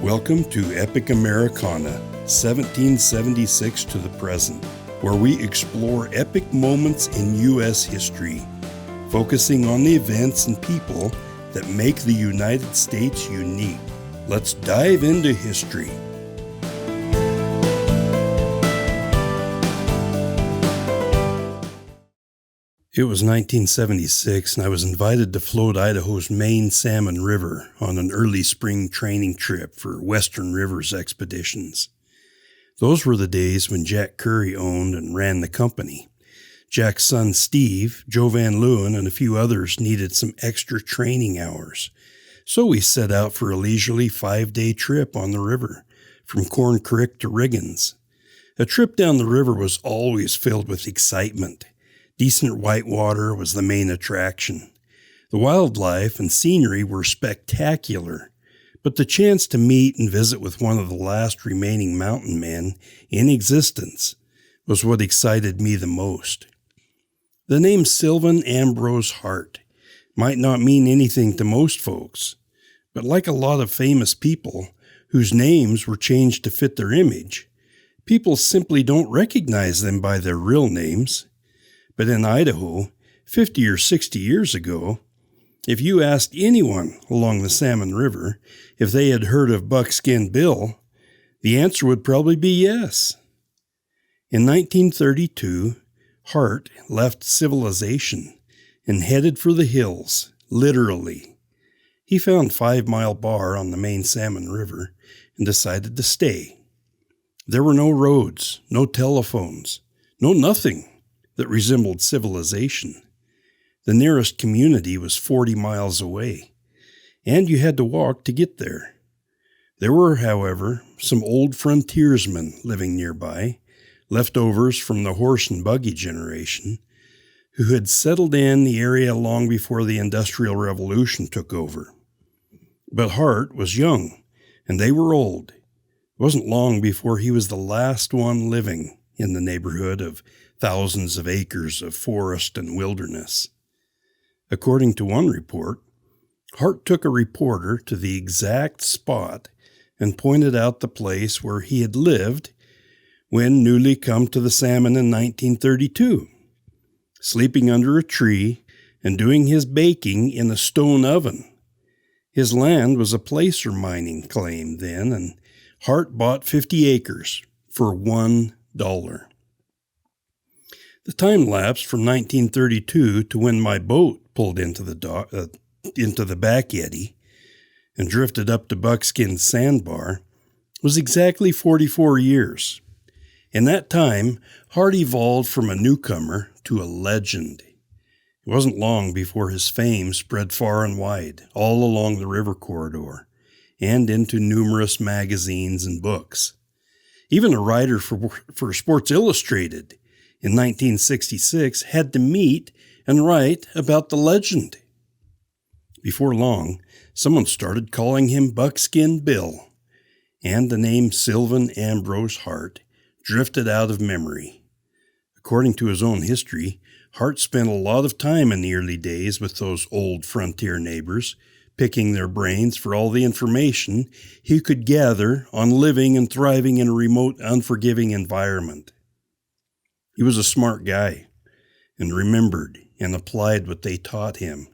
Welcome to Epic Americana, 1776 to the present, where we explore epic moments in U.S. history, focusing on the events and people that make the United States unique. Let's dive into history. It was 1976, and I was invited to float Idaho's main Salmon River on an early spring training trip for Western Rivers expeditions. Those were the days when Jack Curry owned and ran the company. Jack's son Steve, Joe Van Leeuwen, and a few others needed some extra training hours, so we set out for a leisurely 5-day trip on the river, from Corn Creek to Riggins. A trip down the river was always filled with excitement. Decent white water was the main attraction. The wildlife and scenery were spectacular, but the chance to meet and visit with one of the last remaining mountain men in existence was what excited me the most. The name Sylvan Ambrose Hart might not mean anything to most folks, but like a lot of famous people whose names were changed to fit their image, people simply don't recognize them by their real names. But in Idaho, 50 or 60 years ago, if you asked anyone along the Salmon River if they had heard of Buckskin Bill, the answer would probably be yes. In 1932, Hart left civilization and headed for the hills, literally. He found 5 Mile Bar on the main Salmon River and decided to stay. There were no roads, no telephones, no nothing that resembled civilization. The nearest community was 40 miles away, and you had to walk to get there. There were, however, some old frontiersmen living nearby, leftovers from the horse and buggy generation, who had settled in the area long before the Industrial Revolution took over. But Hart was young, and they were old. It wasn't long before he was the last one living in the neighborhood of thousands of acres of forest and wilderness. According to one report, Hart took a reporter to the exact spot and pointed out the place where he had lived when newly come to the salmon in 1932, sleeping under a tree and doing his baking in a stone oven. His land was a placer mining claim then, and Hart bought 50 acres for $1. The time lapse from 1932 to when my boat pulled into the back eddy and drifted up to Buckskin Sandbar was exactly 44 years. In that time, Hart evolved from a newcomer to a legend. It wasn't long before his fame spread far and wide, all along the river corridor, and into numerous magazines and books. Even a writer for Sports Illustrated in 1966 had to meet and write about the legend. Before long, someone started calling him Buckskin Bill, and the name Sylvan Ambrose Hart drifted out of memory. According to his own history, Hart spent a lot of time in the early days with those old frontier neighbors, picking their brains for all the information he could gather on living and thriving in a remote, unforgiving environment. He was a smart guy and remembered and applied what they taught him.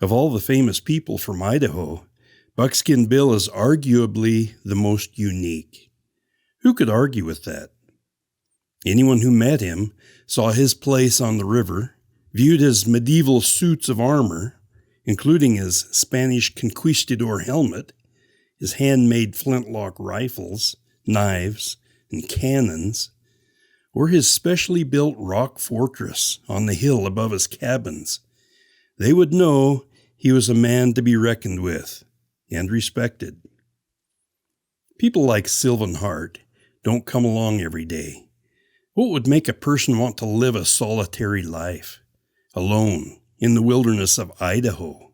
Of all the famous people from Idaho, Buckskin Bill is arguably the most unique. Who could argue with that? Anyone who met him saw his place on the river, viewed his medieval suits of armor, including his Spanish conquistador helmet, his handmade flintlock rifles, knives, and cannons, or his specially built rock fortress on the hill above his cabins. They would know he was a man to be reckoned with and respected. People like Sylvan Hart don't come along every day. What would make a person want to live a solitary life, alone, in the wilderness of Idaho?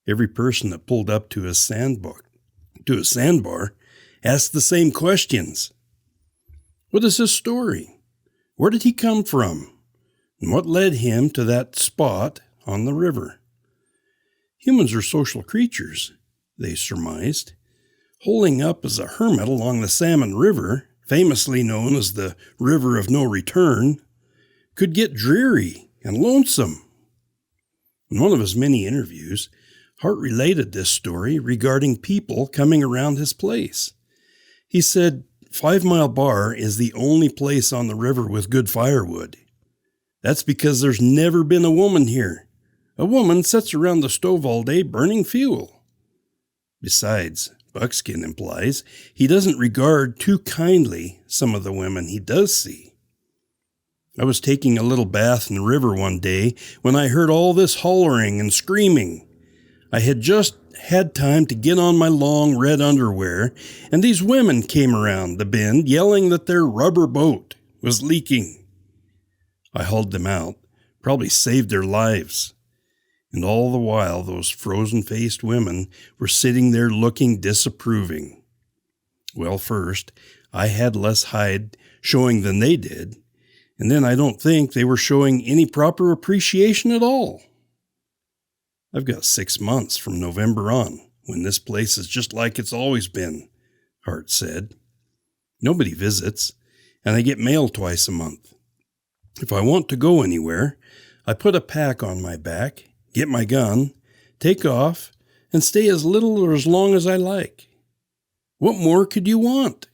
Every person that pulled up to a sandbar asked the same questions. What is his story? Where did he come from? And what led him to that spot on the river? Humans are social creatures, they surmised. Holding up as a hermit along the Salmon River, famously known as the River of No Return, could get dreary and lonesome. In one of his many interviews, Hart related this story regarding people coming around his place. He said, 5 Mile Bar is the only place on the river with good firewood. That's because there's never been a woman here. A woman sits around the stove all day burning fuel. Besides, Buckskin implies he doesn't regard too kindly some of the women he does see. I was taking a little bath in the river one day when I heard all this hollering and screaming. I had just had time to get on my long red underwear, and these women came around the bend yelling that their rubber boat was leaking. I hauled them out, probably saved their lives. And all the while those frozen-faced women were sitting there looking disapproving. Well, first, I had less hide showing than they did, and then I don't think they were showing any proper appreciation at all. I've got 6 months from November on, when this place is just like it's always been, Hart said. Nobody visits, and I get mail twice a month. If I want to go anywhere, I put a pack on my back, get my gun, take off, and stay as little or as long as I like. What more could you want?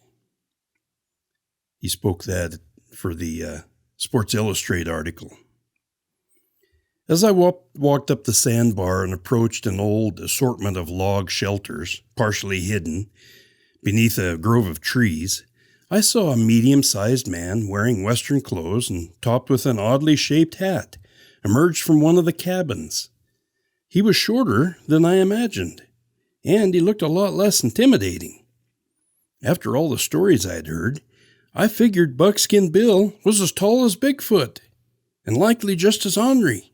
He spoke that for the Sports Illustrated article. As I walked up the sandbar and approached an old assortment of log shelters, partially hidden beneath a grove of trees, I saw a medium-sized man wearing Western clothes and topped with an oddly shaped hat emerge from one of the cabins. He was shorter than I imagined, and he looked a lot less intimidating. After all the stories I'd heard, I figured Buckskin Bill was as tall as Bigfoot, and likely just as ornery.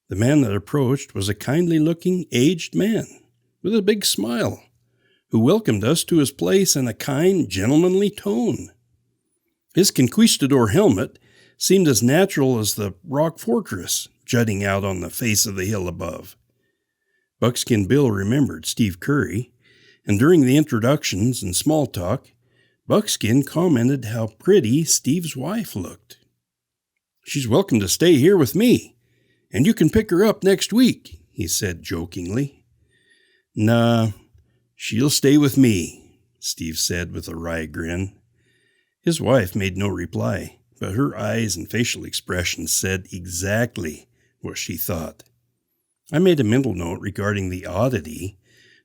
The man that approached was a kindly-looking, aged man with a big smile, who welcomed us to his place in a kind, gentlemanly tone. His conquistador helmet seemed as natural as the rock fortress jutting out on the face of the hill above. Buckskin Bill remembered Steve Curry, and during the introductions and small talk, Buckskin commented how pretty Steve's wife looked. "She's welcome to stay here with me, and you can pick her up next week," he said jokingly. "Nah, she'll stay with me," Steve said with a wry grin. His wife made no reply, but her eyes and facial expressions said exactly what she thought. I made a mental note regarding the oddity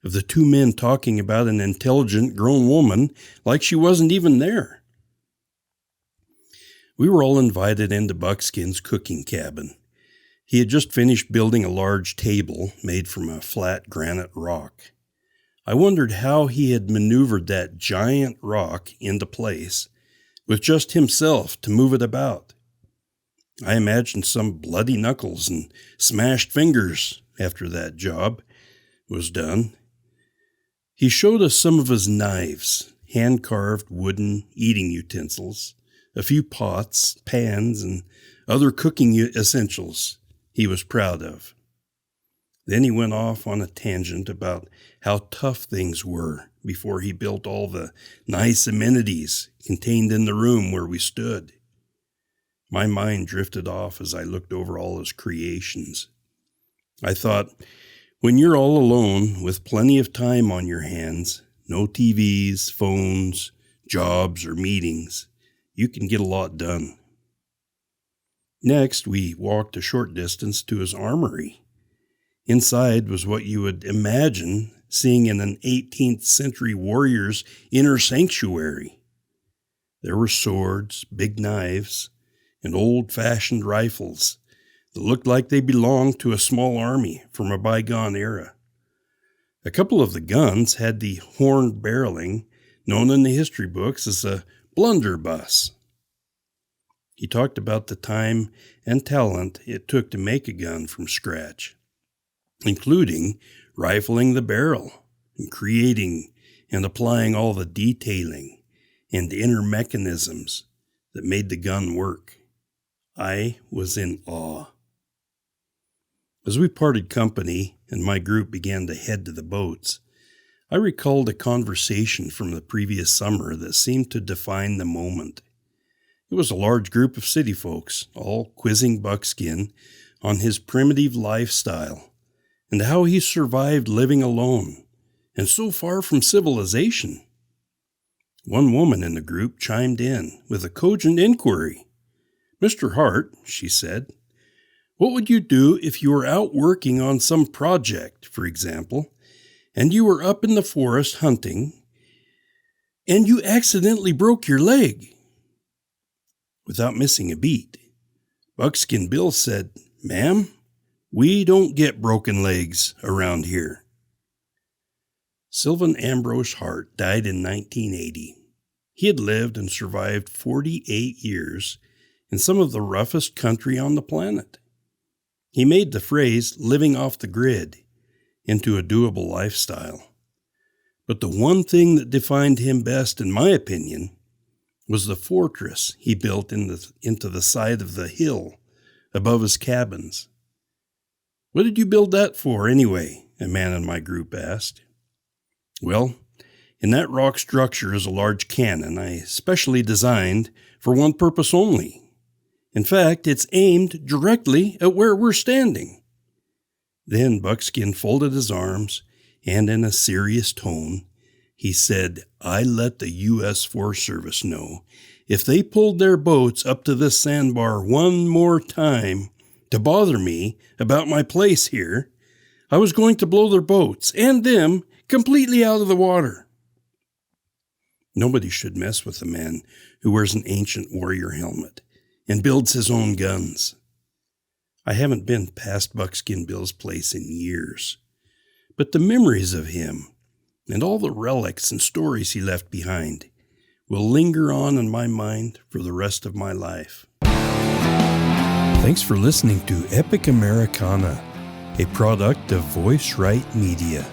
of the two men talking about an intelligent grown woman like she wasn't even there. We were all invited into Buckskin's cooking cabin. He had just finished building a large table made from a flat granite rock. I wondered how he had maneuvered that giant rock into place with just himself to move it about. I imagined some bloody knuckles and smashed fingers after that job was done. He showed us some of his knives, hand-carved wooden eating utensils, a few pots, pans, and other cooking essentials he was proud of. Then he went off on a tangent about how tough things were before he built all the nice amenities contained in the room where we stood. My mind drifted off as I looked over all his creations. I thought, when you're all alone with plenty of time on your hands, no TVs, phones, jobs, or meetings, you can get a lot done. Next, we walked a short distance to his armory. Inside was what you would imagine seeing in an 18th century warrior's inner sanctuary. There were swords, big knives, and old-fashioned rifles that looked like they belonged to a small army from a bygone era. A couple of the guns had the horn barreling known in the history books as a blunderbuss. He talked about the time and talent it took to make a gun from scratch, including rifling the barrel and creating and applying all the detailing and inner mechanisms that made the gun work. I was in awe. As we parted company and my group began to head to the boats, I recalled a conversation from the previous summer that seemed to define the moment. It was a large group of city folks, all quizzing Buckskin on his primitive lifestyle and how he survived living alone and so far from civilization. One woman in the group chimed in with a cogent inquiry. "Mr. Hart," she said, "what would you do if you were out working on some project, for example, and you were up in the forest hunting, and you accidentally broke your leg?" Without missing a beat, Buckskin Bill said, "Ma'am, we don't get broken legs around here." Sylvan Ambrose Hart died in 1980. He had lived and survived 48 years in some of the roughest country on the planet. He made the phrase "living off the grid" into a doable lifestyle. But the one thing that defined him best, in my opinion, was the fortress he built into the side of the hill above his cabins. "What did you build that for, anyway?" a man in my group asked. "Well, in that rock structure is a large cannon I specially designed for one purpose only. In fact, it's aimed directly at where we're standing." Then Buckskin folded his arms, and in a serious tone, he said, "I let the U.S. Forest Service know if they pulled their boats up to this sandbar one more time to bother me about my place here, I was going to blow their boats and them completely out of the water." Nobody should mess with a man who wears an ancient warrior helmet and builds his own guns. I haven't been past Buckskin Bill's place in years, but the memories of him and all the relics and stories he left behind will linger on in my mind for the rest of my life. Thanks for listening to Epic Americana, a product of Voice Right Media.